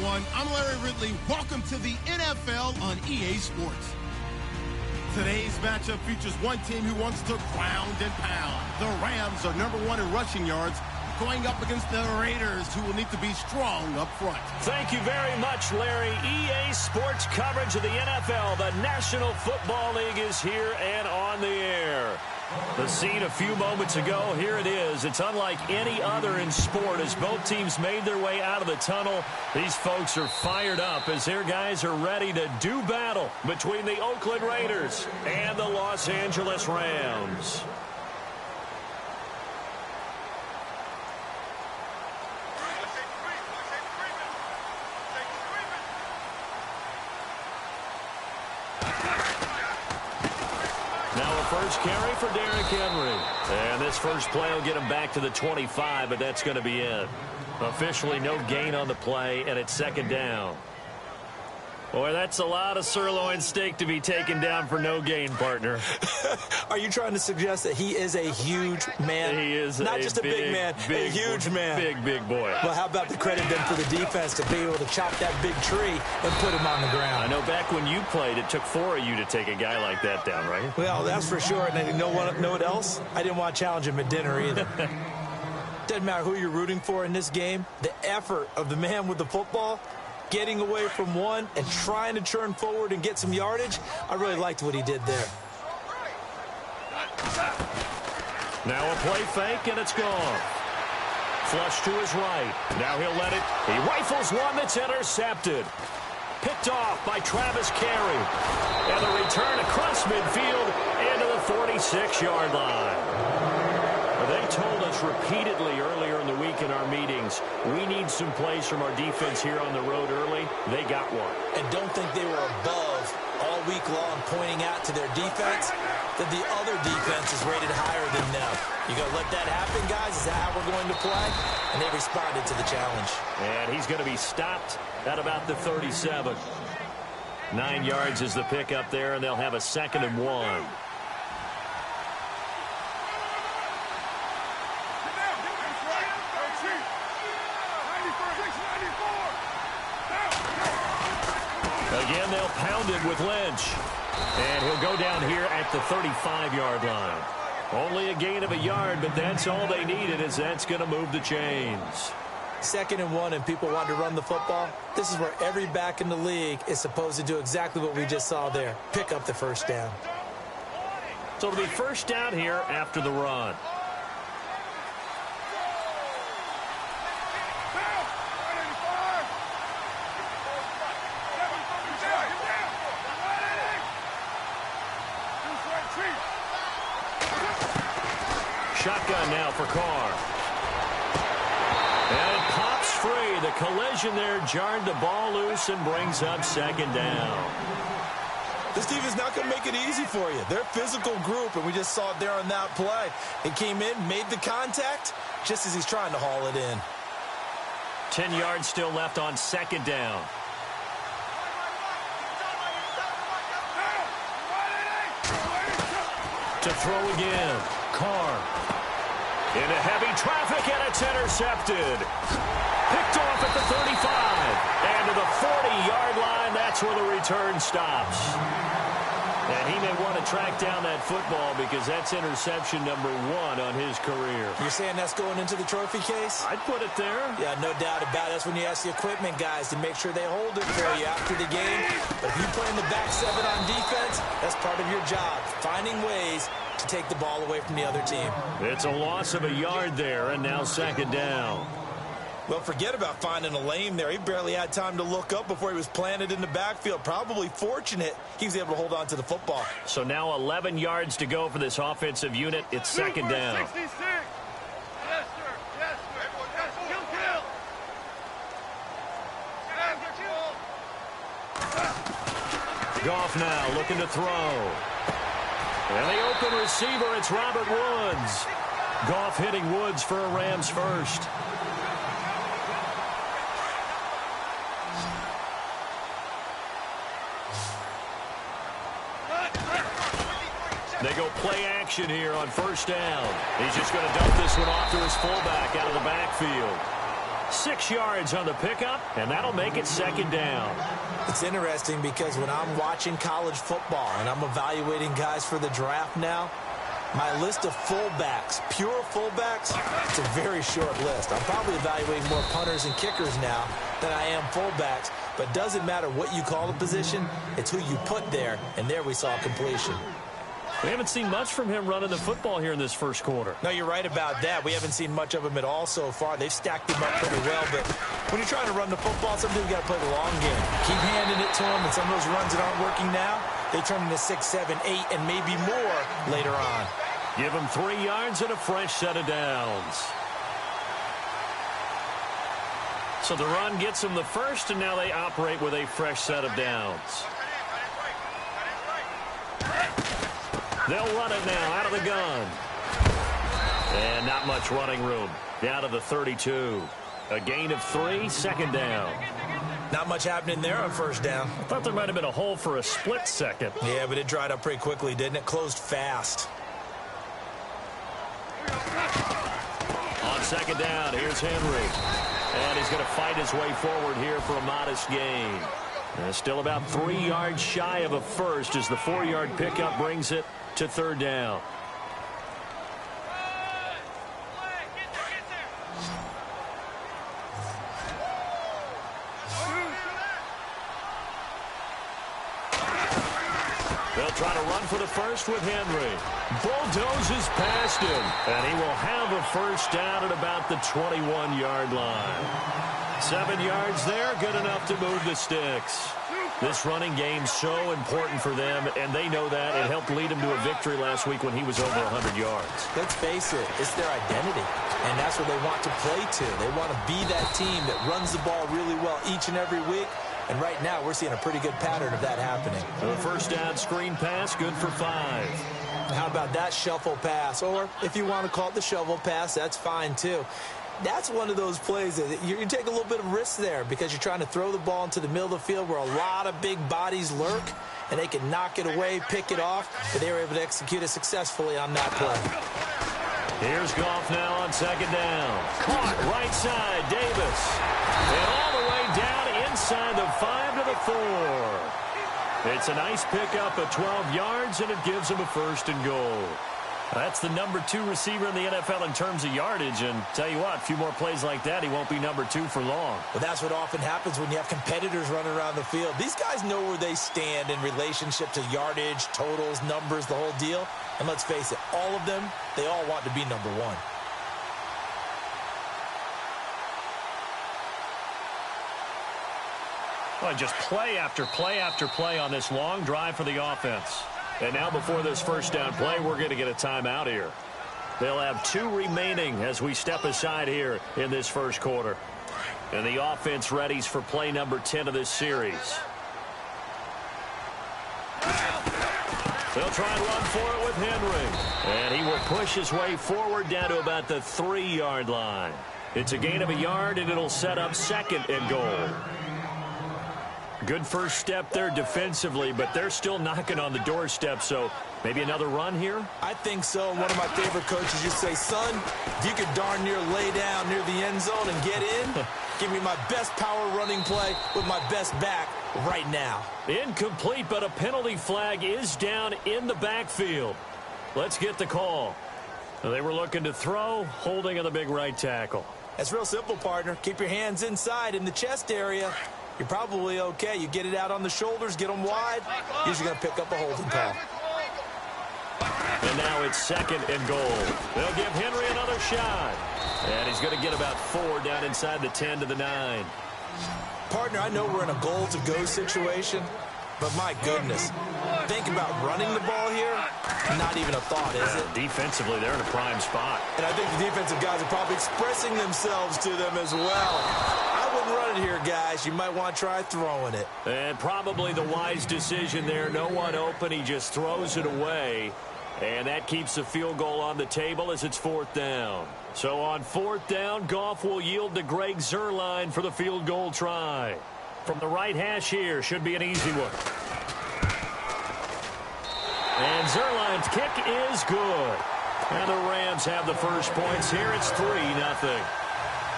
everyone. I'm Larry Ridley. Welcome to the NFL on EA Sports. Today's matchup features one team who wants to ground and pound. The Rams are #1 in rushing yards, going up against the Raiders, who will need to be strong up front. Thank you very much, Larry. EA Sports coverage of the NFL. The National Football League is here and on the air. The scene a few moments ago, here it is. It's unlike any other in sport as both teams made their way out of the tunnel. These folks are fired up as their guys are ready to do battle between the Oakland Raiders and the Los Angeles Rams. First carry for Derrick Henry. And this first play will get him back to the 25, but that's going to be it. Officially no gain on the play, and it's second down. Boy, that's a lot of sirloin steak to be taken down for no gain, partner. Are you trying to suggest that he is a huge man? He is not just a big man, a huge man. Big boy. Well, how about the credit then for the defense to be able to chop that big tree and put him on the ground? I know back when you played, it took 4 of you to take a guy like that down, right? Well, that's for sure. And you know what else? I didn't want to challenge him at dinner either. Doesn't matter who you're rooting for in this game. The effort of the man with the football, getting away from one and trying to turn forward and get some yardage, I really liked what he did there. Now a play fake, and it's gone. Flush to his right. Now he'll let it. He rifles one that's intercepted. Picked off by Travis Carey. And the return across midfield into the 46-yard line. They told us repeatedly earlier in the week in our meetings, we need some plays from our defense here on the road early. They got one. And don't think they were above all week long pointing out to their defense that the other defense is rated higher than them. You got to let that happen, guys? Is that how we're going to play? And they responded to the challenge. And he's going to be stopped at about the 37. 9 yards is the pickup there, and they'll have a 2nd and 1. Again, they'll pound it with Lynch. And he'll go down here at the 35-yard line. Only a gain of a yard, but that's all they needed, as that's going to move the chains. 2nd and 1, and people want to run the football. This is where every back in the league is supposed to do exactly what we just saw there. Pick up the first down. So it'll be first down here after the run. Shotgun now for Carr. And it pops free. The collision there jarred the ball loose and brings up 2nd down. This team is not going to make it easy for you. They're a physical group, and we just saw it there on that play. It came in, made the contact, just as he's trying to haul it in. 10 yards still left on 2nd down. To throw again. Carr. Into heavy traffic, and it's intercepted. Picked off at the 35. And to the 40-yard line, that's where the return stops. And he may want to track down that football because that's interception number 1 on his career. You're saying that's going into the trophy case? I'd put it there. Yeah, no doubt about it. That's when you ask the equipment guys to make sure they hold it for you after the game. But if you play in the back 7 on defense, that's part of your job, finding ways to take the ball away from the other team. It's a loss of a yard there, and now 2nd down. Well, forget about finding a lane there. He barely had time to look up before he was planted in the backfield. Probably fortunate he was able to hold on to the football. So now 11 yards to go for this offensive unit. It's 2nd down. 66. Yes, sir. Yes, sir. Kill. Goff now looking to throw. And the open receiver, it's Robert Woods. Goff hitting Woods for a Rams first. They go play action here on first down. He's just going to dump this one off to his fullback out of the backfield. 6 yards on the pickup, and that'll make it second down. It's interesting because when I'm watching college football and I'm evaluating guys for the draft now, my list of fullbacks, pure fullbacks, it's a very short list. I'm probably evaluating more punters and kickers now than I am fullbacks, but it doesn't matter what you call the position, it's who you put there, and there we saw completion. We haven't seen much from him running the football here in this first quarter. No, you're right about that. We haven't seen much of him at all so far. They've stacked him up pretty well, but when you're trying to run the football, sometimes you got to play the long game. Keep handing it to him, and some of those runs that aren't working now, they turn into 6, 7, 8, and maybe more later on. Give him 3 yards and a fresh set of downs. So the run gets them the first, and now they operate with a fresh set of downs. They'll run it now out of the gun. And not much running room. Down to the 32. A gain of 3, second down. Not much happening there on first down. I thought there might have been a hole for a split second. Yeah, but it dried up pretty quickly, didn't it? Closed fast. On second down, here's Henry. And he's going to fight his way forward here for a modest gain. Still about 3 yards shy of a first as the 4-yard pickup brings it to third down. They'll try to run for the first with Henry. Bulldozes past him, and he will have a first down at about the 21-yard line. 7 yards there, good enough to move the sticks. This running game's so important for them, and they know that. It helped lead him to a victory last week when he was over 100 yards. Let's face it, it's their identity, and that's what they want to play to. They want to be that team that runs the ball really well each and every week, and right now we're seeing a pretty good pattern of that happening. A first down screen pass, good for 5. How about that shuffle pass? Or if you want to call it the shovel pass, that's fine too. That's one of those plays that you take a little bit of risk there because you're trying to throw the ball into the middle of the field where a lot of big bodies lurk, and they can knock it away, pick it off, but they were able to execute it successfully on that play. Here's Goff now on second down. Caught right side, Davis. And all the way down inside the 5 to the 4. It's a nice pickup of 12 yards, and it gives him a first and goal. That's the number 2 receiver in the NFL in terms of yardage, and tell you what, a few more plays like that, he won't be number 2 for long. Well, that's what often happens when you have competitors running around the field. These guys know where they stand in relationship to yardage, totals, numbers, the whole deal. And let's face it, all of them, they all want to be number 1. Well, just play after play after play on this long drive for the offense. And now before this first down play, we're going to get a timeout here. They'll have 2 remaining as we step aside here in this first quarter. And the offense readies for play number 10 of this series. They'll try and run for it with Henry. And he will push his way forward down to about the 3-yard line. It's a gain of a yard, and it'll set up second and goal. Good first step there defensively, but they're still knocking on the doorstep, so maybe another run here? I think so. One of my favorite coaches used to say, son, if you could darn near lay down near the end zone and get in, give me my best power running play with my best back right now. Incomplete, but a penalty flag is down in the backfield. Let's get the call. They were looking to throw, holding on the big right tackle. That's real simple, partner. Keep your hands inside in the chest area. You're probably okay. You get it out on the shoulders, get them wide. Usually going to pick up a holding call. And now it's second and goal. They'll give Henry another shot. And he's going to get about 4 down inside the 10 to the 9. Partner, I know we're in a goal-to-go situation, but my goodness, think about running the ball here. Not even a thought, is it? Defensively, they're in a prime spot. And I think the defensive guys are probably expressing themselves to them as well. I wouldn't run it here, guys. You might want to try throwing it. And probably the wise decision there. No one open. He just throws it away. And that keeps the field goal on the table as it's 4th down. So on 4th down, Goff will yield to Greg Zuerlein for the field goal try. From the right hash here, should be an easy one. And Zuerlein's kick is good. And the Rams have the first points here. It's 3-0.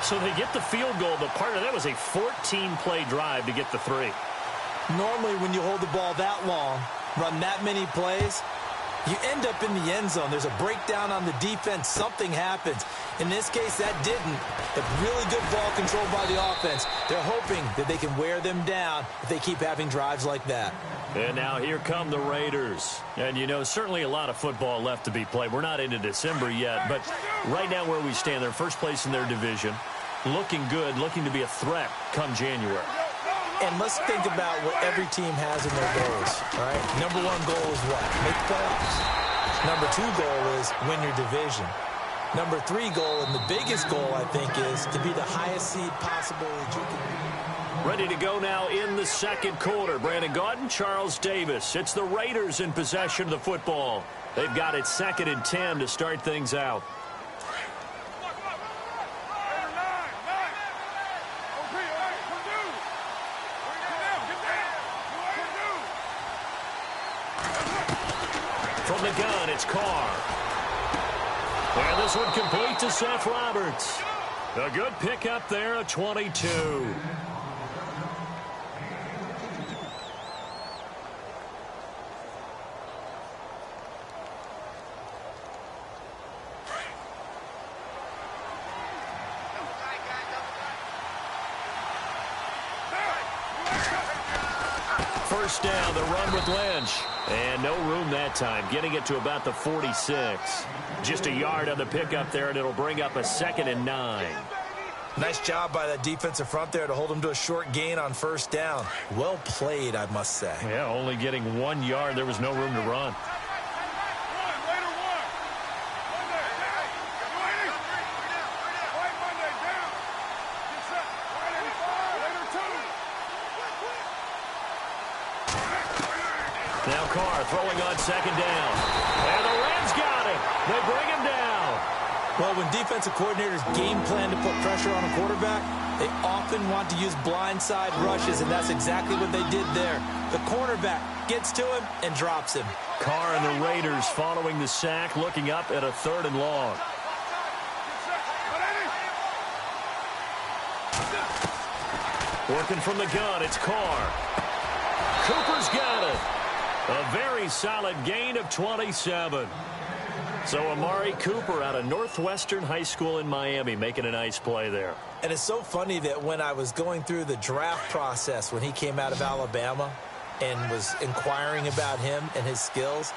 So they get the field goal, but part of that was a 14-play drive to get the 3. Normally, when you hold the ball that long, run that many plays, you end up in the end zone. There's a breakdown on the defense. Something happens. In this case, that didn't. But really good ball control by the offense. They're hoping that they can wear them down if they keep having drives like that. And now here come the Raiders. And, you know, certainly a lot of football left to be played. We're not into December yet, but right now where we stand, they're first place in their division. Looking good, looking to be a threat come January. And let's think about what every team has in their goals, all right? Number 1 goal is what? Make the playoffs. Number 2 goal is win your division. Number 3 goal, and the biggest goal, I think, is to be the highest seed possible that you can be. Ready to go now in the second quarter. Brandon Gaudin, Charles Davis. It's the Raiders in possession of the football. They've got it 2nd and 10 to start things out. From the gun, it's Carr. And this one complete to Seth Roberts. A good pickup there, a 22. First down, the run with Lynch. And no room that time, getting it to about the 46. Just a yard on the pickup there, and it'll bring up a 2nd and 9. Nice job by that defensive front there to hold him to a short gain on first down. Well played, I must say. Yeah, only getting 1 yard. There was no room to run. Now Carr throwing on 2nd down. And the Rams got it. They bring him down. Well, when defensive coordinators game plan to put pressure on a quarterback, they often want to use blindside rushes, and that's exactly what they did there. The cornerback gets to him and drops him. Carr and the Raiders following the sack, looking up at a 3rd and long. Working from the gun, it's Carr. Cooper's got it. A very solid gain of 27. So Amari Cooper out of Northwestern High School in Miami making a nice play there. And it's so funny that when I was going through the draft process when he came out of Alabama and was inquiring about him and his skills,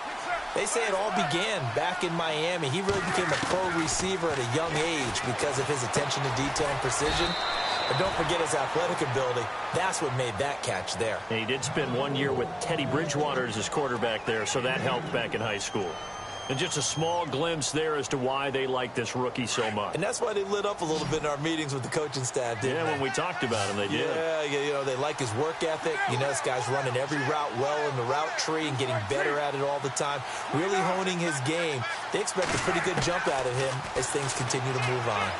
they say it all began back in Miami. He really became a pro receiver at a young age because of his attention to detail and precision. But don't forget his athletic ability. That's what made that catch there. And he did spend 1 year with Teddy Bridgewater as his quarterback there, so that helped back in high school. And just a small glimpse there as to why they like this rookie so much. And that's why they lit up a little bit in our meetings with the coaching staff, didn't they? Yeah, when we talked about him, they did. Yeah, you know, they like his work ethic. You know, this guy's running every route well in the route tree and getting better at it all the time, really honing his game. They expect a pretty good jump out of him as things continue to move on.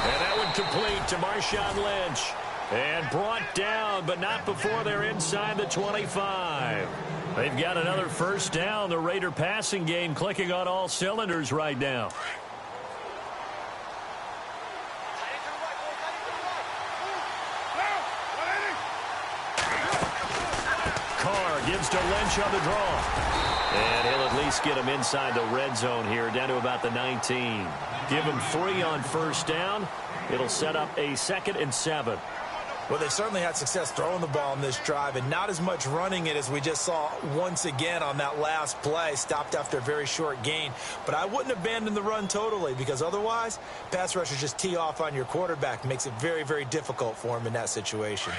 And that one complete to Marshawn Lynch. And brought down, but not before they're inside the 25. They've got another first down. The Raider passing game clicking on all cylinders right now. Carr gives to Lynch on the draw. And he'll at least get him inside the red zone here, down to about the 19. Give him 3 on first down. It'll set up a 2nd and 7. Well, they've certainly had success throwing the ball in this drive, and not as much running it as we just saw once again on that last play, stopped after a very short gain. But I wouldn't abandon the run totally, because otherwise, pass rushers just tee off on your quarterback. Makes it very, very difficult for him in that situation.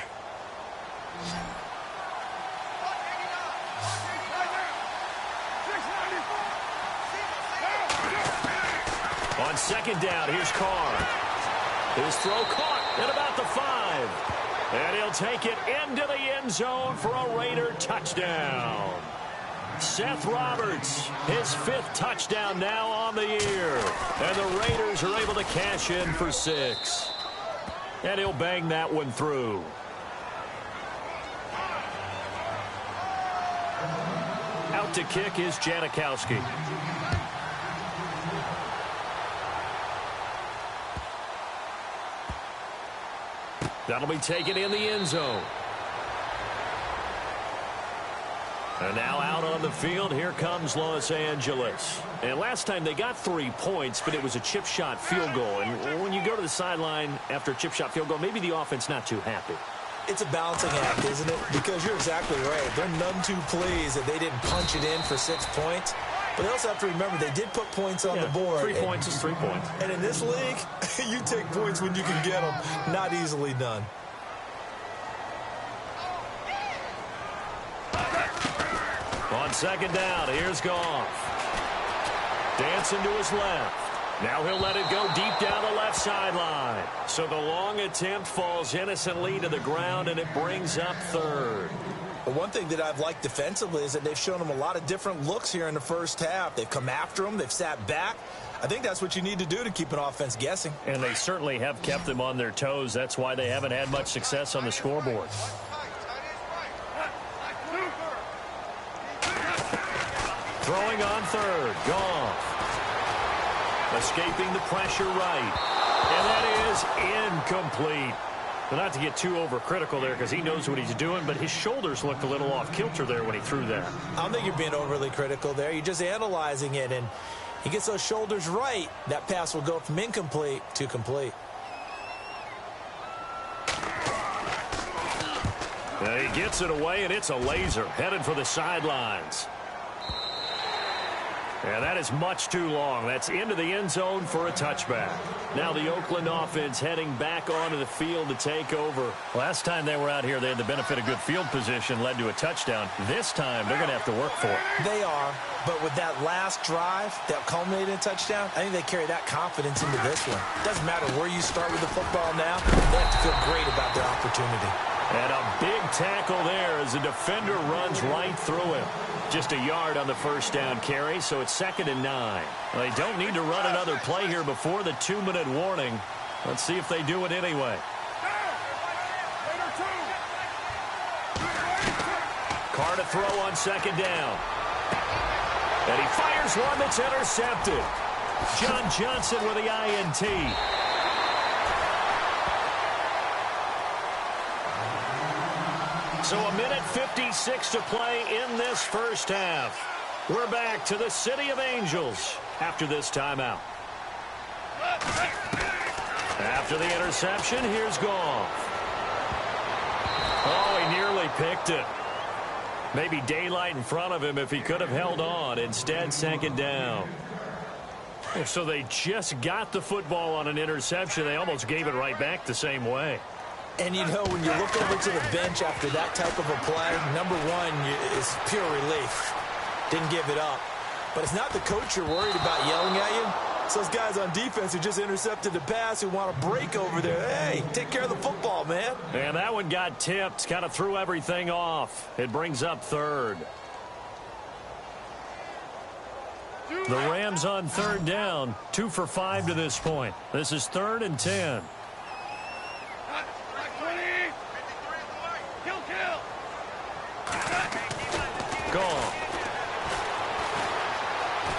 On second down, here's Carr. His throw caught at about the 5. And he'll take it into the end zone for a Raider touchdown. Seth Roberts, his 5th touchdown now on the year. And the Raiders are able to cash in for 6. And he'll bang that one through. Out to kick is Janikowski. That'll be taken in the end zone. And now out on the field, here comes Los Angeles. And last time they got 3 points, but it was a chip shot field goal. And when you go to the sideline after a chip shot field goal, maybe the offense not too happy. It's a balancing act, isn't it? Because you're exactly right. They're none too pleased that they didn't punch it in for 6 points. But they also have to remember they did put points on the board. 3 points is 3 points. And in this league, you take points when you can get them. Not easily done. On second down, here's Goff. Dancing to his left. Now he'll let it go deep down the left sideline. So the long attempt falls innocently to the ground, and it brings up third. Well, one thing that I've liked defensively is that they've shown them a lot of different looks here in the first half. They've come after them. They've sat back. I think that's what you need to do to keep an offense guessing. And they certainly have kept them on their toes. That's why they haven't had much success on the scoreboard. Throwing on third. Goff. Escaping the pressure right. And that is incomplete. But not to get too overcritical there because he knows what he's doing, but his shoulders looked a little off kilter there when he threw that. I don't think you're being overly critical there. You're just analyzing it, and he gets those shoulders right. That pass will go from incomplete to complete. And he gets it away, and it's a laser headed for the sidelines. And that is much too long. That's into the end zone for a touchback. Now the Oakland offense heading back onto the field to take over. Last time they were out here, they had the benefit of good field position, led to a touchdown. This time, they're going to have to work for it. They are, but with that last drive that culminated in a touchdown, I think they carry that confidence into this one. Doesn't matter where you start with the football now, they have to feel great about their opportunity. And a big tackle there as the defender runs right through him. Just a yard on the first down carry, so it's 2nd and 9. Well, they don't need to run another play here before the 2-minute warning. Let's see if they do it anyway. Carr to throw on 2nd down. And he fires one that's intercepted. John Johnson with the INT. So a minute 56 to play in this first half. We're back to the City of Angels after this timeout. After the interception, here's Goff. Oh, he nearly picked it. Maybe daylight in front of him if he could have held on. Instead, 2nd down. So they just got the football on an interception. They almost gave it right back the same way. And, you know, when you look over to the bench after that type of a play, number one is pure relief. Didn't give it up. But it's not the coach you're worried about yelling at you. It's those guys on defense who just intercepted the pass who want to break over there. Hey, take care of the football, man. And that one got tipped, kind of threw everything off. It brings up third. The Rams on 3rd down, 2 for 5 to this point. This is 3rd and 10. Goff.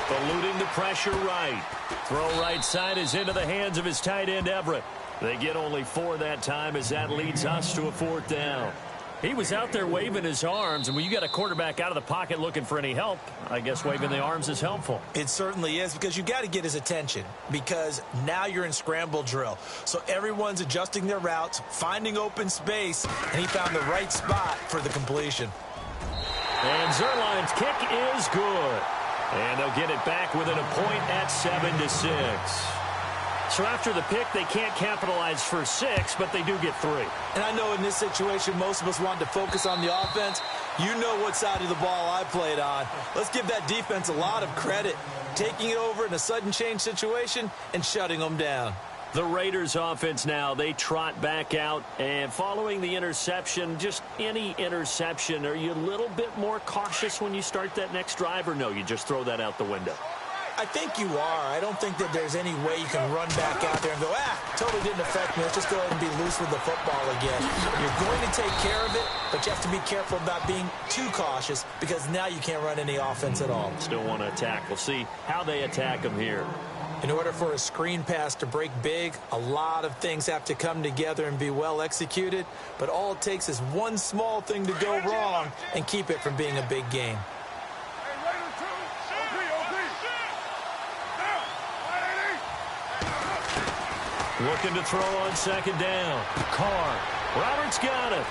Eluding the pressure right. Throw right side is into the hands of his tight end, Everett. They get only 4 that time as that leads us to a 4th down. He was out there waving his arms, and when you got a quarterback out of the pocket looking for any help, I guess waving the arms is helpful. It certainly is, because you got to get his attention, because now you're in scramble drill. So everyone's adjusting their routes, finding open space, and he found the right spot for the completion. And Zerline's kick is good. And they'll get it back within a point at 7-6. So after the pick, they can't capitalize for 6, but they do get 3. And I know in this situation, most of us want to focus on the offense. You know what side of the ball I played on. Let's give that defense a lot of credit, taking it over in a sudden change situation and shutting them down. The Raiders offense now, they trot back out, and following the interception, just any interception, are you a little bit more cautious when you start that next drive, or no, you just throw that out the window? I think you are. I don't think that there's any way you can run back out there and go, totally didn't affect me. Let's just go ahead and be loose with the football again. You're going to take care of it, but you have to be careful about being too cautious, because now you can't run any offense at all. Still want to attack. We'll see how they attack them here. In order for a screen pass to break big, a lot of things have to come together and be well executed, but all it takes is one small thing to go wrong and keep it from being a big game. Looking to throw on second down. Carr. Roberts got it.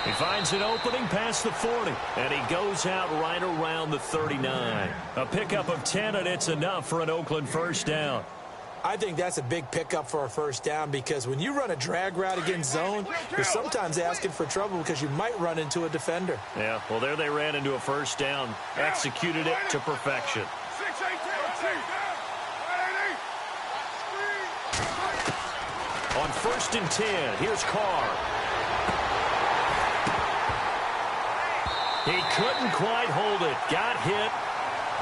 He finds an opening past the 40, and he goes out right around the 39. A pickup of 10, and it's enough for an Oakland first down. I think that's a big pickup for a first down because when you run a drag route against zone, you're sometimes asking for trouble because you might run into a defender. Yeah, well, there they ran into a first down, executed it to perfection. On 1st and 10, here's Carr. He couldn't quite hold it. Got hit.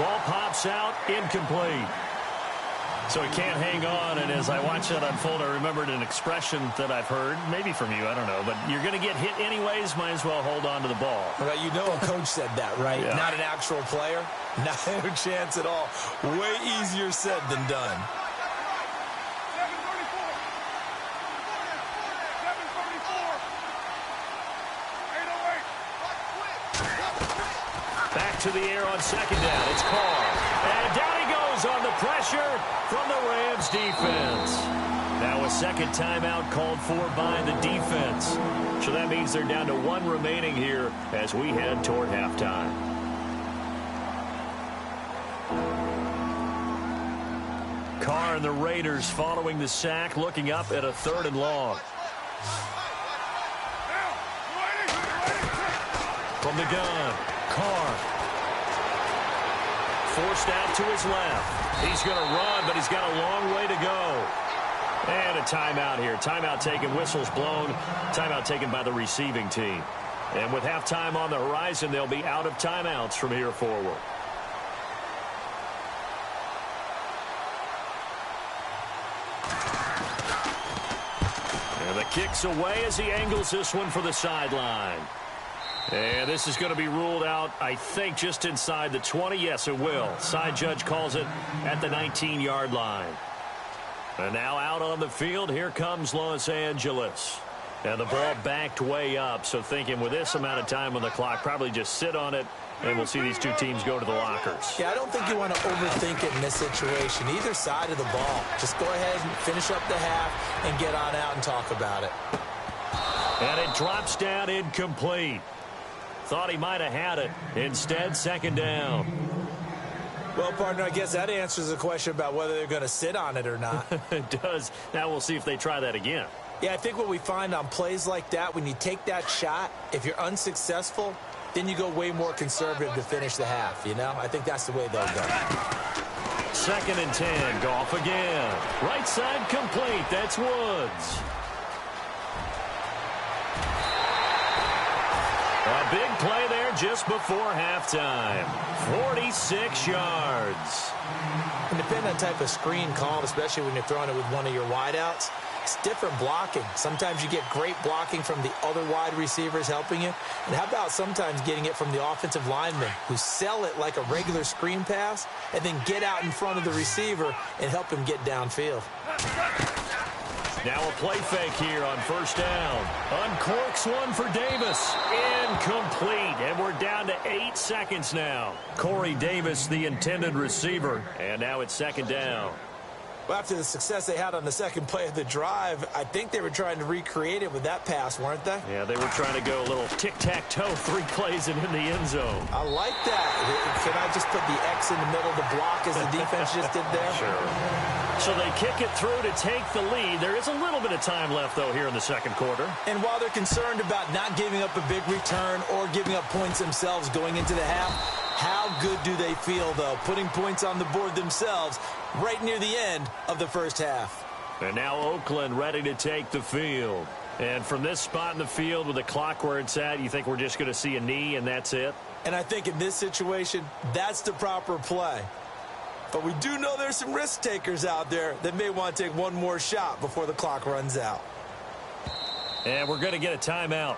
Ball pops out. Incomplete. So he can't hang on, and as I watch that unfold, I remembered an expression that I've heard, maybe from you, I don't know, but you're going to get hit anyways, might as well hold on to the ball. Well, you know a coach said that, right? Yeah. Not an actual player. No chance at all. Way easier said than done. Back to the air on second down. It's Carr. And down he goes on the pressure from the Rams defense. Now a second timeout called for by the defense. So that means they're down to 1 remaining here as we head toward halftime. Carr and the Raiders following the sack, looking up at a 3rd and long. From the gun, Carr. Forced out to his left. He's going to run, but he's got a long way to go. And a timeout here. Timeout taken, whistles blown. Timeout taken by the receiving team. And with halftime on the horizon, they'll be out of timeouts from here forward. And the kick's away as he angles this one for the sideline. And this is going to be ruled out, I think, just inside the 20. Yes, it will. Side judge calls it at the 19-yard line. And now out on the field, here comes Los Angeles. And the ball backed way up, so thinking with this amount of time on the clock, probably just sit on it, and we'll see these two teams go to the lockers. Yeah, I don't think you want to overthink it in this situation, either side of the ball. Just go ahead and finish up the half and get on out and talk about it. And it drops down incomplete. Thought he might have had it. Instead, second down. Well, partner, I guess that answers the question about whether they're going to sit on it or not. It does. Now we'll see if they try that again. Yeah, I think what we find on plays like that, when you take that shot, if you're unsuccessful, then you go way more conservative to finish the half, you know? I think that's the way they'll go. 2nd and 10. Goff again. Right side complete. That's Woods. A big play there just before halftime. 46 yards. And depending on the type of screen called, especially when you're throwing it with one of your wideouts, it's different blocking. Sometimes you get great blocking from the other wide receivers helping you. And how about sometimes getting it from the offensive linemen who sell it like a regular screen pass and then get out in front of the receiver and help him get downfield. Now a play fake here on 1st down. Uncorks one for Davis. Incomplete. And we're down to 8 seconds now. Corey Davis, the intended receiver. And now it's 2nd down. Well, after the success they had on the second play of the drive, I think they were trying to recreate it with that pass, weren't they? Yeah, they were trying to go a little tic-tac-toe, 3 plays and in the end zone. I like that. Can I just put the X in the middle of the block as the defense just did there? Sure. So they kick it through to take the lead. There is a little bit of time left, though, here in the 2nd quarter. And while they're concerned about not giving up a big return or giving up points themselves going into the half, how good do they feel, though, putting points on the board themselves right near the end of the first half? And now Oakland ready to take the field. And from this spot in the field with the clock where it's at, you think we're just going to see a knee and that's it? And I think in this situation, that's the proper play. But we do know there's some risk takers out there that may want to take one more shot before the clock runs out. And we're going to get a timeout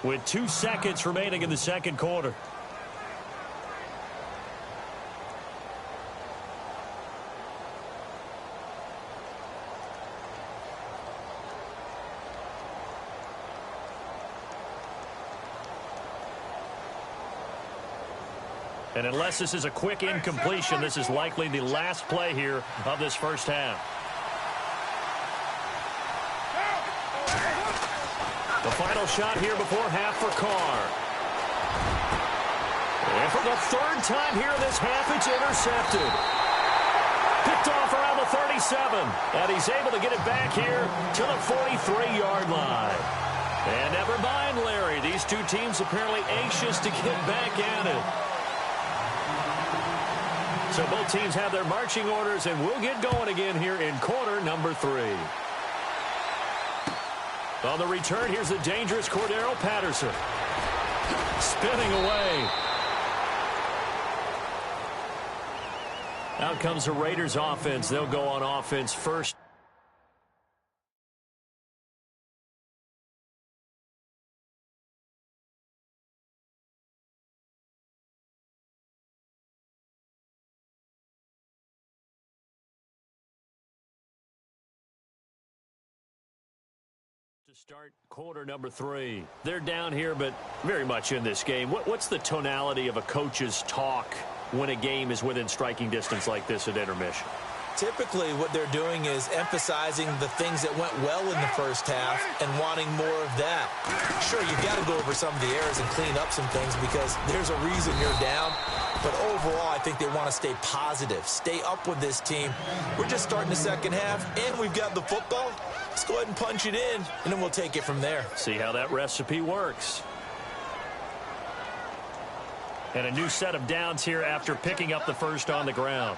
with 2 seconds remaining in the 2nd quarter. And unless this is a quick incompletion, this is likely the last play here of this first half. The final shot here before half for Carr. And for the third time here this half, it's intercepted. Picked off around the 37. And he's able to get it back here to the 43-yard line. And never mind, Larry. These two teams apparently anxious to get back at it. So both teams have their marching orders, and we'll get going again here in quarter number 3. On the return, here's the dangerous Cordero Patterson. Spinning away. Out comes the Raiders offense. They'll go on offense first. To start quarter number 3. They're down here, but very much in this game. What's the tonality of a coach's talk when a game is within striking distance like this at intermission? Typically, what they're doing is emphasizing the things that went well in the first half and wanting more of that. Sure, you've got to go over some of the errors and clean up some things because there's a reason you're down. But overall, I think they want to stay positive, stay up with this team. We're just starting the second half, and we've got the football. Let's go ahead and punch it in, and then we'll take it from there. See how that recipe works. And a new set of downs here after picking up the first on the ground.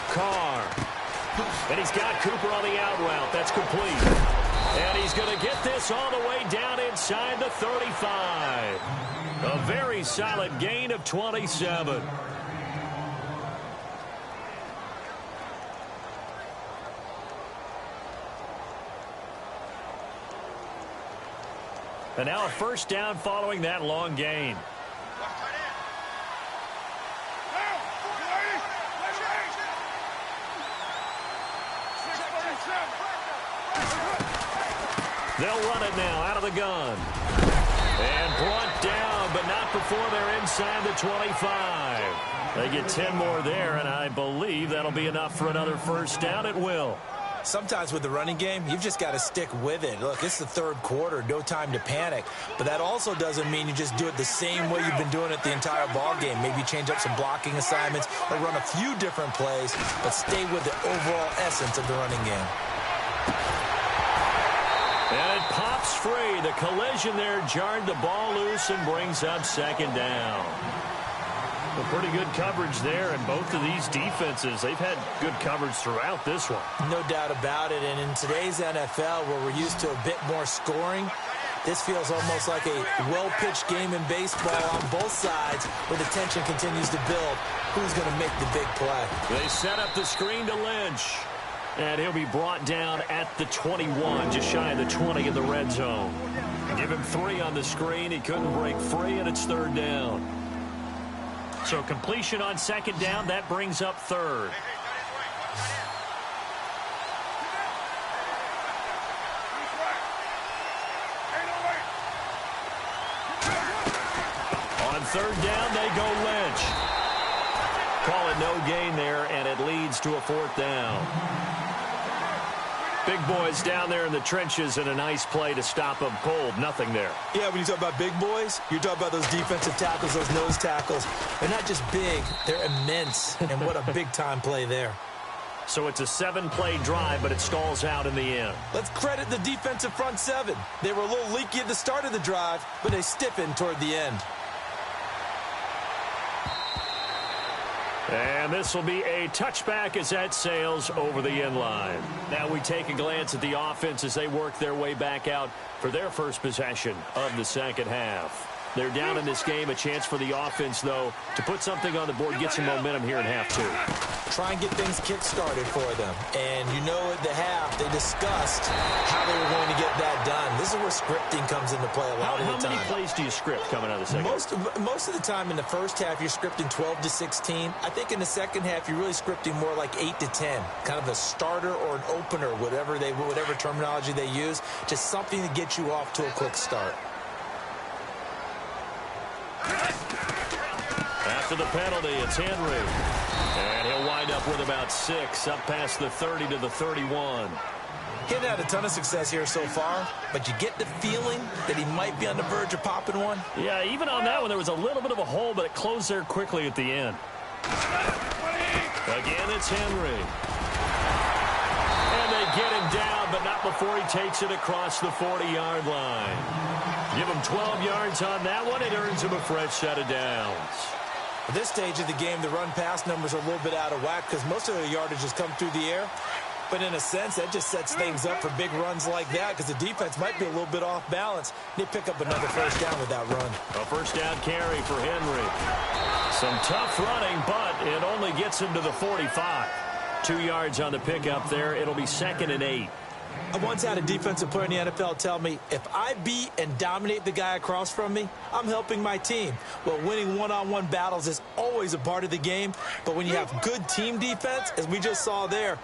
Carr. And he's got Cooper on the out route. That's complete. And he's going to get this all the way down inside the 35. A very solid gain of 27. And now a first down following that long gain. They'll run it now out of the gun. And brought down, but not before they're inside the 25. They get 10 more there, and I believe that'll be enough for another first down. It will. Sometimes with the running game, you've just got to stick with it. Look, it's the third quarter, no time to panic. But that also doesn't mean you just do it the same way you've been doing it the entire ball game. Maybe change up some blocking assignments or run a few different plays, but stay with the overall essence of the running game. And it pops free. The collision there jarred the ball loose and brings up second down. Well, pretty good coverage there, and both of these defenses, they've had good coverage throughout this one. No doubt about it, and in today's NFL, where we're used to a bit more scoring, this feels almost like a well-pitched game in baseball on both sides, where the tension continues to build. Who's going to make the big play? They set up the screen to Lynch, and he'll be brought down at the 21, just shy of the 20 in the red zone. Give him 3 on the screen. He couldn't break free, and it's third down. So completion on second down, that brings up third. On third down, they go Lynch. Call it no gain there, and it leads to a fourth down. Big boys down there in the trenches, and a nice play to stop them cold. Nothing there. Yeah, when you talk about big boys, you're talking about those defensive tackles, those nose tackles. They're not just big, they're immense. And what a big-time play there. So it's a 7-play drive, but it stalls out in the end. Let's credit the defensive front 7. They were a little leaky at the start of the drive, but they stiffened toward the end. And this will be a touchback as that sails over the end line. Now we take a glance at the offense as they work their way back out for their first possession of the second half. They're down in this game. A chance for the offense, though, to put something on the board, get some momentum here in half 2. Try and get things kick-started for them. And you know at the half, they discussed how they were going to get that done. This is where scripting comes into play a lot of the time. How many plays do you script coming out of the second half? Most of the time in the first half, you're scripting 12 to 16. I think in the second half, you're really scripting more like 8 to 10. Kind of a starter or an opener, whatever terminology they use. Just something to get you off to a quick start. After the penalty, it's Henry. And he'll wind up with about 6, up past the 30 to the 31. He hadn't had a ton of success here so far, but you get the feeling that he might be on the verge of popping one. Yeah, even on that one, there was a little bit of a hole, but it closed there quickly at the end. Again, it's Henry. And they get him down, but not before he takes it across the 40-yard line. Give him 12 yards on that one. It earns him a fresh set of downs. At this stage of the game, the run-pass numbers are a little bit out of whack because most of the yardage has come through the air. But in a sense, that just sets things up for big runs like that because the defense might be a little bit off balance. They pick up another first down with that run. A first down carry for Henry. Some tough running, but it only gets him to the 45. 2 yards on the pickup there. It'll be 2nd and 8. I once had a defensive player in the NFL tell me, if I beat and dominate the guy across from me, I'm helping my team. Well, winning one-on-one battles is always a part of the game, but when you have good team defense, as we just saw there,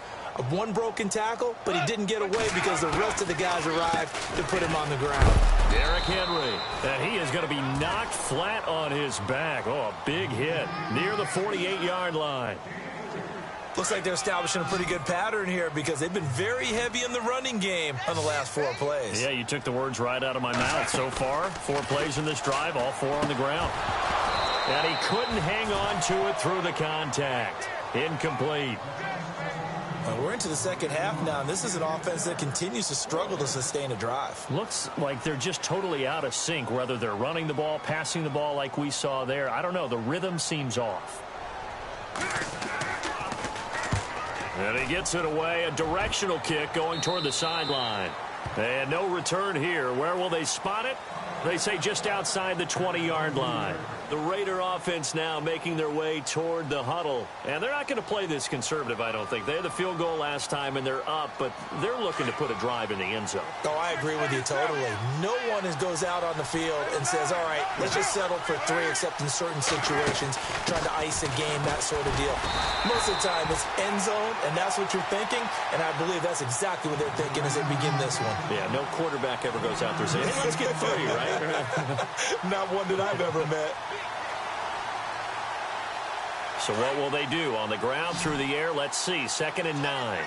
one broken tackle, but he didn't get away because the rest of the guys arrived to put him on the ground. Derrick Henry, and he is going to be knocked flat on his back. Oh, a big hit near the 48-yard line. Looks like they're establishing a pretty good pattern here because they've been very heavy in the running game on the last 4 plays. Yeah, you took the words right out of my mouth. So far, 4 plays in this drive, all 4 on the ground. And he couldn't hang on to it through the contact. Incomplete. We're into the second half now, and this is an offense that continues to struggle to sustain a drive. Looks like they're just totally out of sync, whether they're running the ball, passing the ball like we saw there. I don't know. The rhythm seems off. And he gets it away. A directional kick going toward the sideline. And no return here. Where will they spot it? They say just outside the 20-yard line. The Raider offense now making their way toward the huddle. And they're not going to play this conservative, I don't think. They had the field goal last time, and they're up, but they're looking to put a drive in the end zone. Oh, I agree with you totally. No one goes out on the field and says, all right, let's just settle for 3, except in certain situations, trying to ice a game, that sort of deal. Most of the time, it's end zone, and that's what you're thinking, and I believe that's exactly what they're thinking as they begin this one. Yeah, no quarterback ever goes out there saying, hey, let's get 3, right? Not one that I've ever met. So what will they do? On the ground, through the air, let's see. 2nd and 9.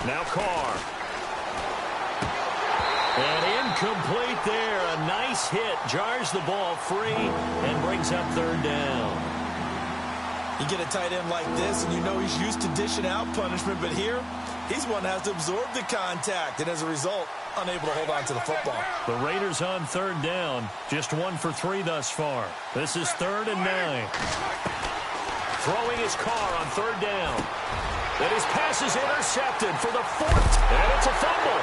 Now Carr. And incomplete there. A nice hit. Jars the ball free and brings up 3rd down. You get a tight end like this, and you know he's used to dishing out punishment, but here, he's one that has to absorb the contact, and as a result, unable to hold on to the football. The Raiders on 3rd down. Just 1 for 3 thus far. This is 3rd and 9. Throwing his Carr on 3rd down. And his pass is intercepted for the 4th, and it's a fumble.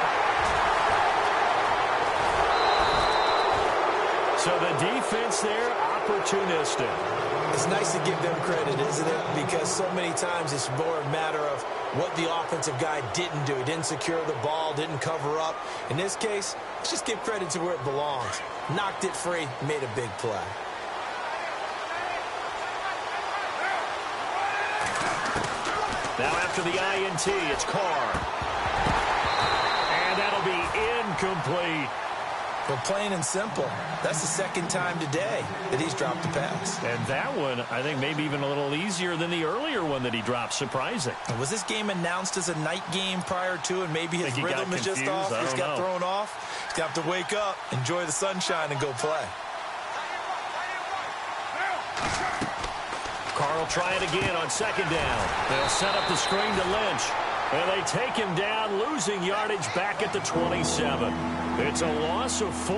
So the defense there, opportunistic. It's nice to give them credit, isn't it? Because so many times it's more a matter of what the offensive guy didn't do. He didn't secure the ball, didn't cover up. In this case, let's just give credit to where it belongs. Knocked it free, made a big play. Now after the INT, it's Carr. And that'll be incomplete. But plain and simple, that's the 2nd time today that he's dropped a pass. And that one, I think, maybe even a little easier than the earlier one that he dropped. Surprising. And was this game announced as a night game prior to, and maybe his rhythm is just off? He's got thrown off. He's got to wake up, enjoy the sunshine, and go play. Carr will try it again on 2nd down. They'll set up the screen to Lynch. And they take him down, losing yardage back at the 27. It's a loss of 4.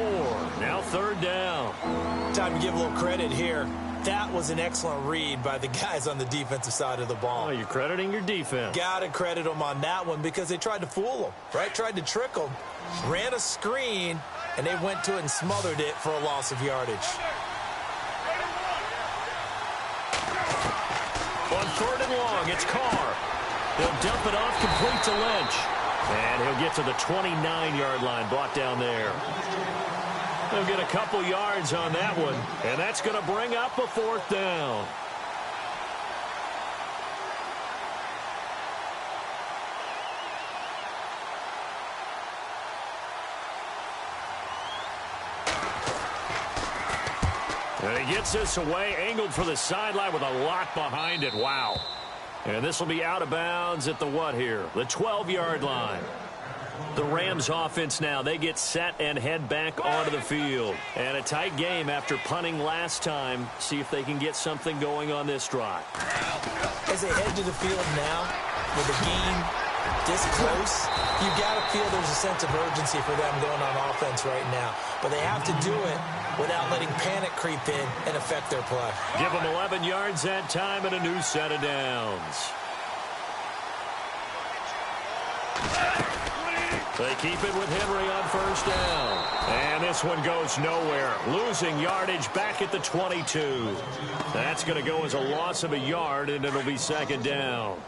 Now 3rd down. Time to give a little credit here. That was an excellent read by the guys on the defensive side of the ball. Oh, you're crediting your defense. Got to credit them on that one because they tried to fool him, right? Tried to trick him. Ran a screen, and they went to it and smothered it for a loss of yardage. On 3rd and long, it's Carr. He'll dump it off complete to Lynch. And he'll get to the 29-yard line, brought down there. He'll get a couple yards on that one, and that's going to bring up a 4th down. And he gets this away, angled for the sideline with a lot behind it. Wow. And this will be out of bounds at the what here? The 12-yard line. The Rams offense now, they get set and head back onto the field. And a tight game after punting last time. See if they can get something going on this drive. As they head to the field now, with the game this close, you've got to feel there's a sense of urgency for them going on offense right now. But they have to do it without letting panic creep in and affect their play. Give them 11 yards that time and a new set of downs. They keep it with Henry on first down. And this one goes nowhere. Losing yardage back at the 22. That's going to go as a loss of a yard, and it'll be second down.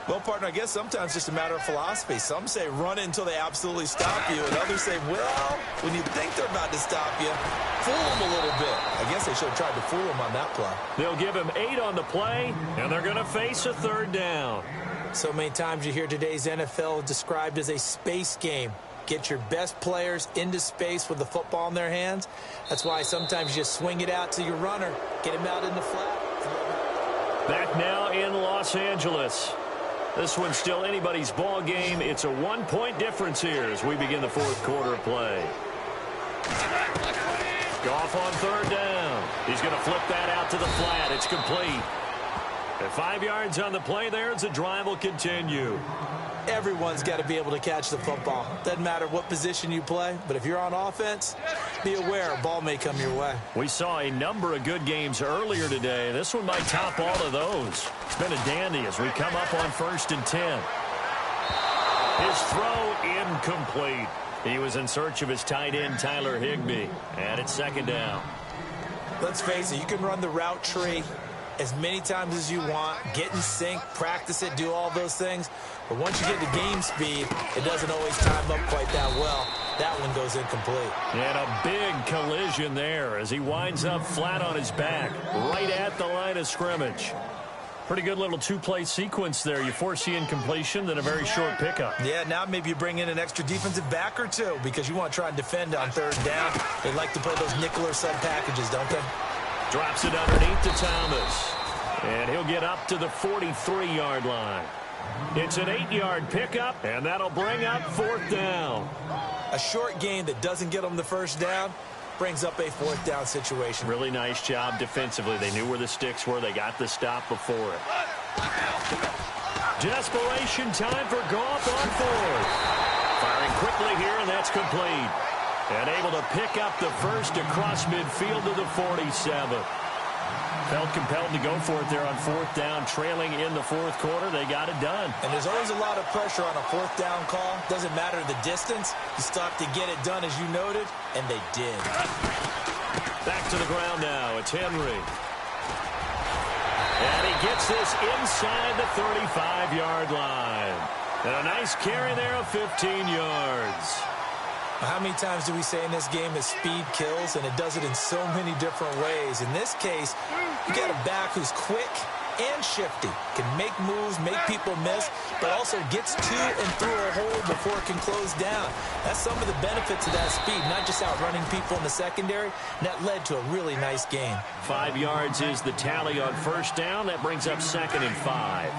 Well, partner, I guess sometimes it's just a matter of philosophy. Some say run it until they absolutely stop you, and others say, well, when you think they're about to stop you, fool them a little bit. I guess they should have tried to fool him on that play. They'll give him 8 on the play, and they're going to face a third down. So many times you hear today's NFL described as a space game. Get your best players into space with the football in their hands. That's why sometimes you just swing it out to your runner, get him out in the flat. Back now in Los Angeles. This one's still anybody's ball game. It's a 1-point difference here as we begin the fourth quarter of play. Goff on third down. He's going to flip that out to the flat. It's complete. And 5 yards on the play there as the drive will continue. Everyone's got to be able to catch the football. Doesn't matter what position you play, but if you're on offense, be aware a ball may come your way. We saw a number of good games earlier today. This one might top all of those. It's been a dandy as we come up on 1st and 10. His throw incomplete. He was in search of his tight end, Tyler Higbee. And it's second down. Let's face it, you can run the route tree as many times as you want, get in sync, practice it, do all those things. But once you get to game speed, it doesn't always time up quite that well. That one goes incomplete. And a big collision there as he winds up flat on his back, right at the line of scrimmage. Pretty good little two-play sequence there. You force the incompletion, then a very short pickup. Yeah, now maybe you bring in an extra defensive back or two because you want to try and defend on third down. They like to play those nickel or sub packages, don't they? Drops it underneath to Thomas. And he'll get up to the 43-yard line. It's an 8-yard pickup, and that'll bring up fourth down. A short gain that doesn't get them the first down brings up a fourth down situation. Really nice job defensively. They knew where the sticks were. They got the stop before it. Desperation time for Goff on fourth. Firing quickly here, and that's complete. And able to pick up the first across midfield to the 47. Felt compelled to go for it there on fourth down, trailing in the fourth quarter. They got it done. And there's always a lot of pressure on a fourth down call. Doesn't matter the distance. You still have to get it done, as you noted, and they did. Back to the ground now. It's Henry. And he gets this inside the 35-yard line. And a nice carry there of 15 yards. How many times do we say in this game that speed kills, and it does it in so many different ways? In this case, you got a back who's quick and shifty, can make moves, make people miss, but also gets to and through a hole before it can close down. That's some of the benefits of that speed, not just outrunning people in the secondary. And that led to a really nice game. 5 yards is the tally on first down. That brings up 2nd and 5.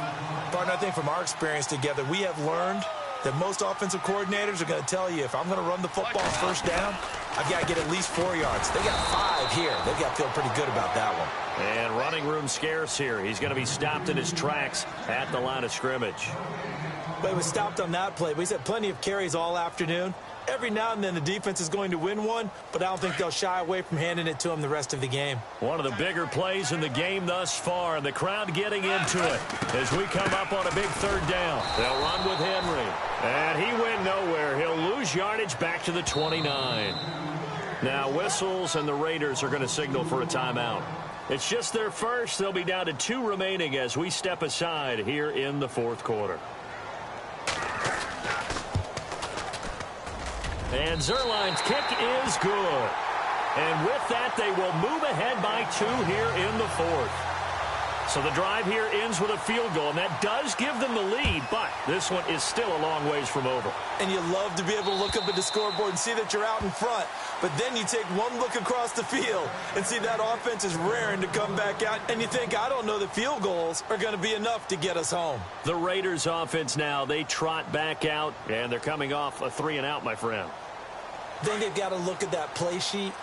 Partner, I think from our experience together, we have learned that most offensive coordinators are going to tell you, if I'm going to run the football first down, I've got to get at least 4 yards. They got 5 here. They've got to feel pretty good about that one. And running room scarce here. He's going to be stopped in his tracks at the line of scrimmage. But he was stopped on that play. But he's had plenty of carries all afternoon. Every now and then the defense is going to win one, but I don't think they'll shy away from handing it to him the rest of the game. One of the bigger plays in the game thus far, and the crowd getting into it as we come up on a big third down. They'll run with Henry, and he went nowhere. He'll lose yardage back to the 29. Now whistles, and the Raiders are going to signal for a timeout. It's just their first. They'll be down to 2 remaining as we step aside here in the fourth quarter. And Zerline's kick is good. And with that, they will move ahead by 2 here in the fourth. So the drive here ends with a field goal, and that does give them the lead, but this one is still a long ways from over. And you love to be able to look up at the scoreboard and see that you're out in front. But then you take one look across the field and see that offense is raring to come back out. And you think, I don't know that field goals are going to be enough to get us home. The Raiders offense now, they trot back out, and they're coming off a 3-and-out, my friend. Then they've got to look at that play sheet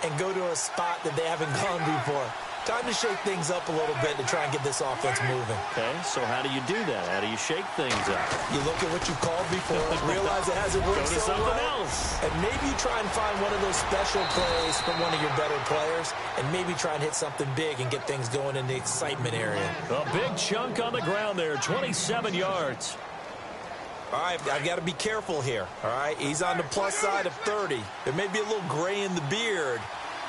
and go to a spot that they haven't gone before. Time to shake things up a little bit to try and get this offense moving. Okay, so how do you do that? How do you shake things up? You look at what you called before, realize it hasn't worked so well, else. and maybe you try and find one of those special plays from one of your better players, and maybe try and hit something big and get things going in the excitement area. A big chunk on the ground there, 27 yards. All right, I've got to be careful here, all right? He's on the plus side of 30. There may be a little gray in the beard,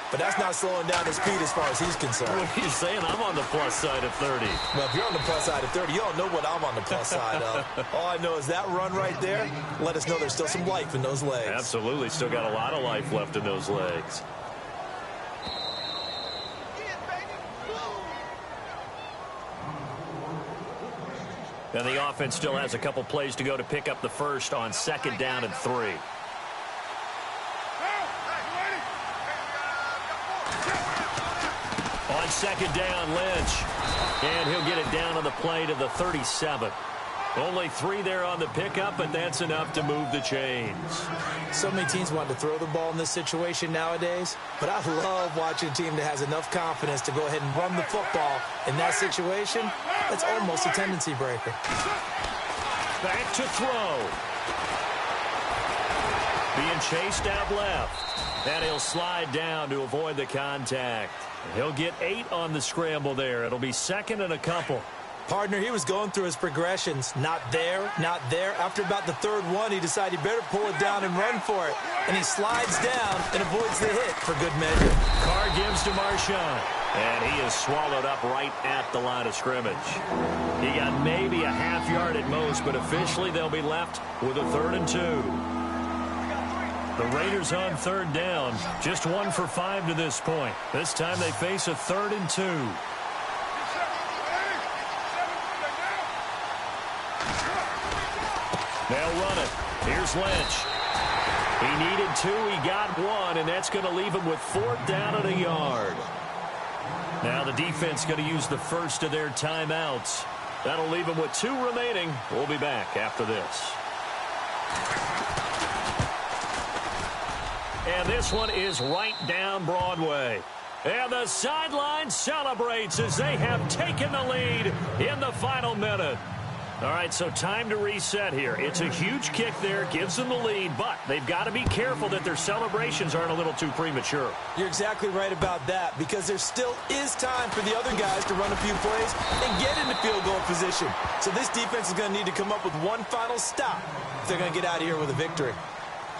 but that's not slowing down his speed as far as he's concerned. What are you saying? I'm on the plus side of 30. Well, if you're on the plus side of 30, you don't know what I'm on the plus side of. All I know is that run right there, let us know there's still some life in those legs. Absolutely. Still got a lot of life left in those legs. And the offense still has a couple plays to go to pick up the first on 2nd down and 3. On 2nd down, Lynch. And he'll get it down on the play to the 37. Only 3 there on the pickup, but that's enough to move the chains. So many teams want to throw the ball in this situation nowadays, but I love watching a team that has enough confidence to go ahead and run the football in that situation. That's almost a tendency breaker. Back to throw. Being chased out left. And he'll slide down to avoid the contact. He'll get 8 on the scramble there. It'll be 2nd and a couple. Partner, he was going through his progressions. Not there, not there. After about the 3rd one, he decided he better pull it down and run for it. And he slides down and avoids the hit for good measure. Carr gives to Marshawn. And he is swallowed up right at the line of scrimmage. He got maybe a half yard at most, but officially they'll be left with a 3rd and 2. The Raiders on 3rd down. Just 1 for 5 to this point. This time they face a 3rd and 2. They'll run it. Here's Lynch. He needed 2. He got 1, and that's going to leave him with 4th down and a yard. Now the defense going to use the first of their timeouts. That'll leave him with 2 remaining. We'll be back after this. And this one is right down Broadway. And the sideline celebrates as they have taken the lead in the final minute. All right, so time to reset here. It's a huge kick there, gives them the lead, but they've got to be careful that their celebrations aren't a little too premature. You're exactly right about that, because there still is time for the other guys to run a few plays and get into field goal position. So this defense is going to need to come up with one final stop if they're going to get out of here with a victory.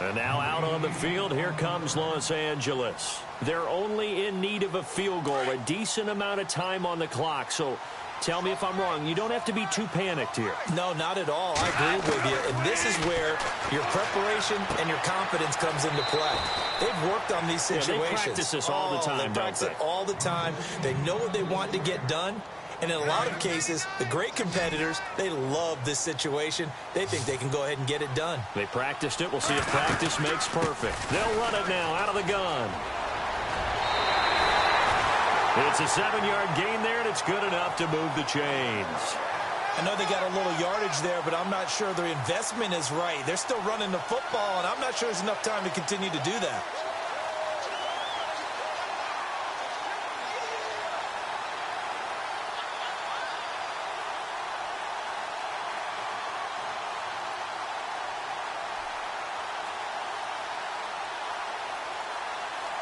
And now out on the field, here comes Los Angeles. They're only in need of a field goal, a decent amount of time on the clock. So tell me if I'm wrong. You don't have to be too panicked here. No, not at all. I agree with you. And this is where your preparation and your confidence comes into play. They've worked on these situations. Yeah, they practice this all the time, They practice it all the time. They know what they want to get done. And in a lot of cases, the great competitors, they love this situation. They think they can go ahead and get it done. They practiced it. We'll see if practice makes perfect. They'll run it now out of the gun. It's a 7-yard gain there, and it's good enough to move the chains. I know they got a little yardage there, but I'm not sure their investment is right. They're still running the football, and I'm not sure there's enough time to continue to do that.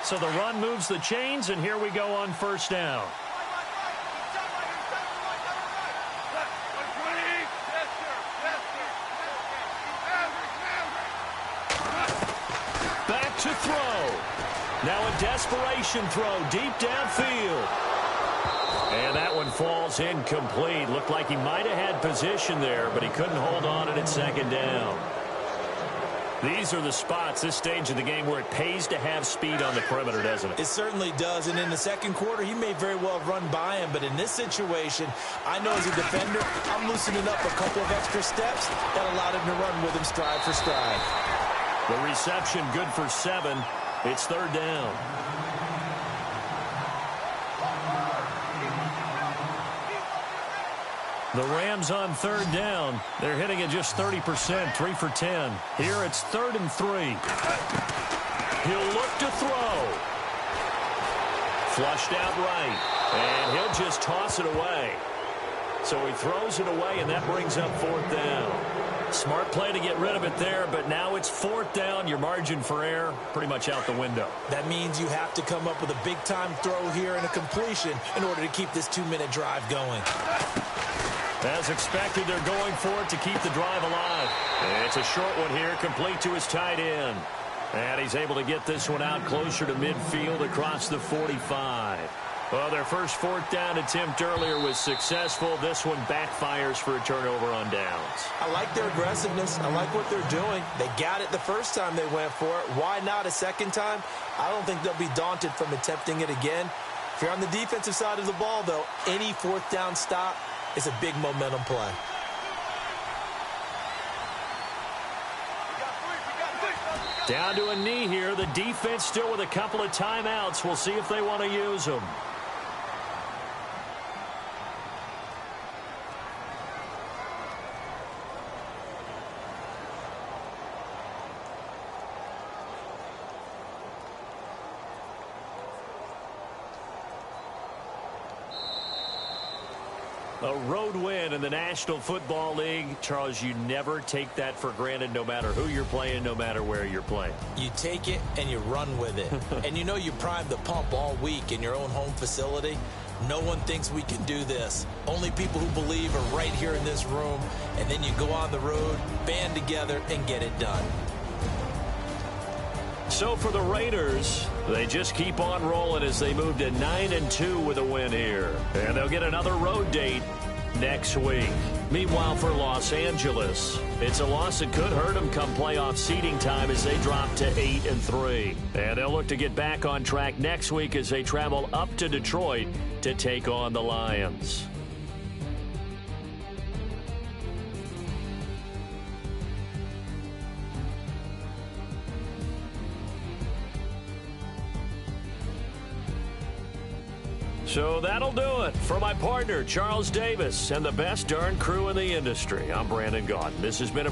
So the run moves the chains, and here we go on 1st down. Back to throw. Now a desperation throw deep downfield. And that one falls incomplete. Looked like he might have had position there, but he couldn't hold on it at 2nd down. These are the spots, this stage of the game, where it pays to have speed on the perimeter, doesn't it? It certainly does, and in the second quarter, he may very well run by him, but in this situation, I know as a defender, I'm loosening up a couple of extra steps that allowed him to run with him stride for stride. The reception good for 7. It's third down. The Rams on third down. They're hitting it just 30%, 3 for 10. Here it's 3rd and 3. He'll look to throw. Flushed out right. And he'll just toss it away. So he throws it away, and that brings up 4th down. Smart play to get rid of it there, but now it's 4th down. Your margin for error pretty much out the window. That means you have to come up with a big-time throw here and a completion in order to keep this 2-minute drive going. As expected, they're going for it to keep the drive alive. It's a short one here, complete to his tight end. And he's able to get this one out closer to midfield across the 45. Well, their first 4th down attempt earlier was successful. This one backfires for a turnover on downs. I like their aggressiveness. I like what they're doing. They got it the first time they went for it. Why not a second time? I don't think they'll be daunted from attempting it again. If you're on the defensive side of the ball, though, any 4th down stop is a big momentum play. Down to a knee here. The defense still with a couple of timeouts. We'll see if they want to use them. A road win in the National Football League. Charles, you never take that for granted no matter who you're playing, no matter where you're playing. You take it and you run with it. And you know you primed the pump all week in your own home facility. No one thinks we can do this. Only people who believe are right here in this room. And then you go on the road, band together, and get it done. So for the Raiders, they just keep on rolling as they move to 9-2 with a win here. And they'll get another road date next week. Meanwhile, for Los Angeles, it's a loss that could hurt them come playoff seeding time as they drop to 8-3. And they'll look to get back on track next week as they travel up to Detroit to take on the Lions. So that'll do it. For my partner, Charles Davis, and the best darn crew in the industry, I'm Brandon Gaudin. This has been a